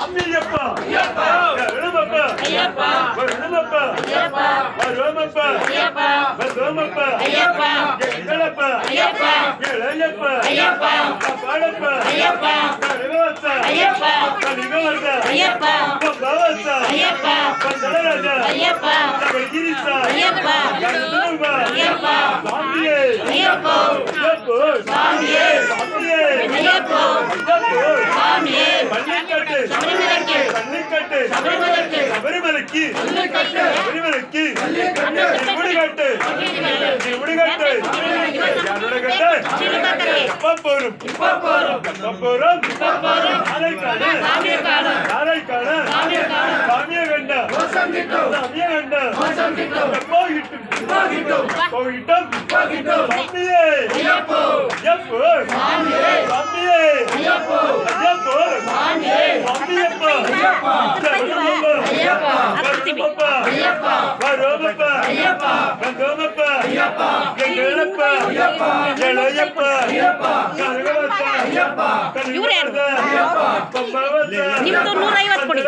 அம்மியப்பா எழுமப்பா எழுமப்பா வருமப்பா வருமப்பா எங்களப்பா எழையப்பா பாடப்பா கலிவச்சா கலிவச்சா பவச்சா பந்தலராஜா கலிகிரிசா கலிதுவா சாமியே ஐயப்போ சாமியே சாமியே ஐயப்போ சாமியே பள்ளிக்கட்டு பள்ளிக்கட்டு சபரிமலைக்கு சபரிமலைக்கு முடிகட்டு முடிகட்டு யாரோட கட்டு இப்ப போரும் யாரைக்கான சாமிய கண்ட போயிட்டும் சாமியே ஐயப்போ சாமியே ஐயப்போ சாமியப்பா வருமப்பா கங்கமப்பா எங்களப்பா எழையப்பா கனகவச்சா கலிவச்சா பம்பவச்சா ನಿಮ್ದು 150 ಕೊಡಿ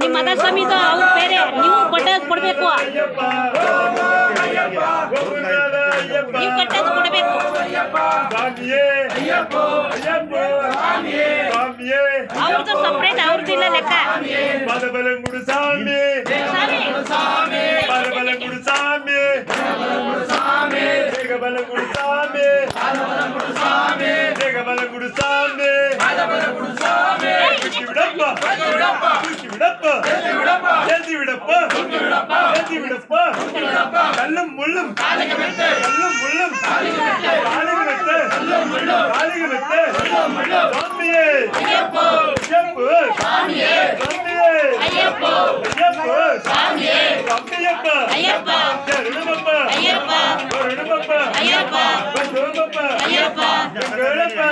ನಿಮ್ಮ ಮದ ಸ್ವಾಮಿದು ಅವ್ರ ಬೇರೆ ನೀವು ಕೊಟ್ಟದ್ದು ಕೊಡಬೇಕು ನೀವು ಕೊಟ್ಟದ್ದು ಕೊಡಬೇಕು ಅವ್ರದ್ದು ಸಪ್ರೇಟ್ ಅವ್ರದ್ದು ಇಲ್ಲ ಲೆಕ್ಕ பலபலங்குடு சாமி பலபலங்குடு சாமி ஜெகபலங்குடு சாமி ஜெகபலங்குடு சாமி ஏத்தி விடப்பா கல்லும் முள்ளும் காலிக வெட்டு சாமியே ஐயப்போ ஐயப்பா எழுமப்பா எழுமப்பா வருமப்பா எங்களப்பா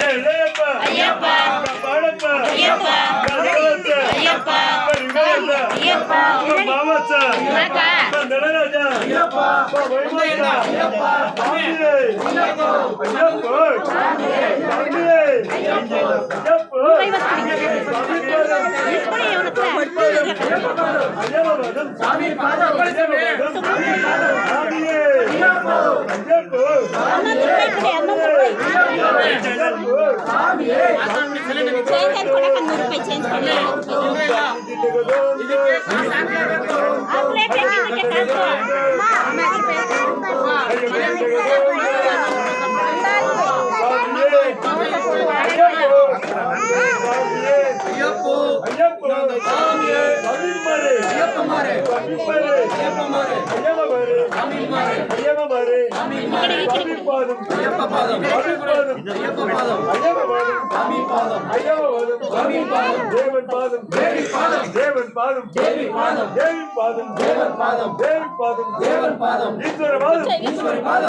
எழையப்பா பாடப்பா கலிவச்சா கலிவச்சா பவச்சா பந்தலராஜா வைமச்சா சாமியே ஐயப்போ சாமியே ஐயப்போ சாமி பாதம் சாமியே ஐயப்போ தேவன் பாதம் ஈஸ்வர பாதம்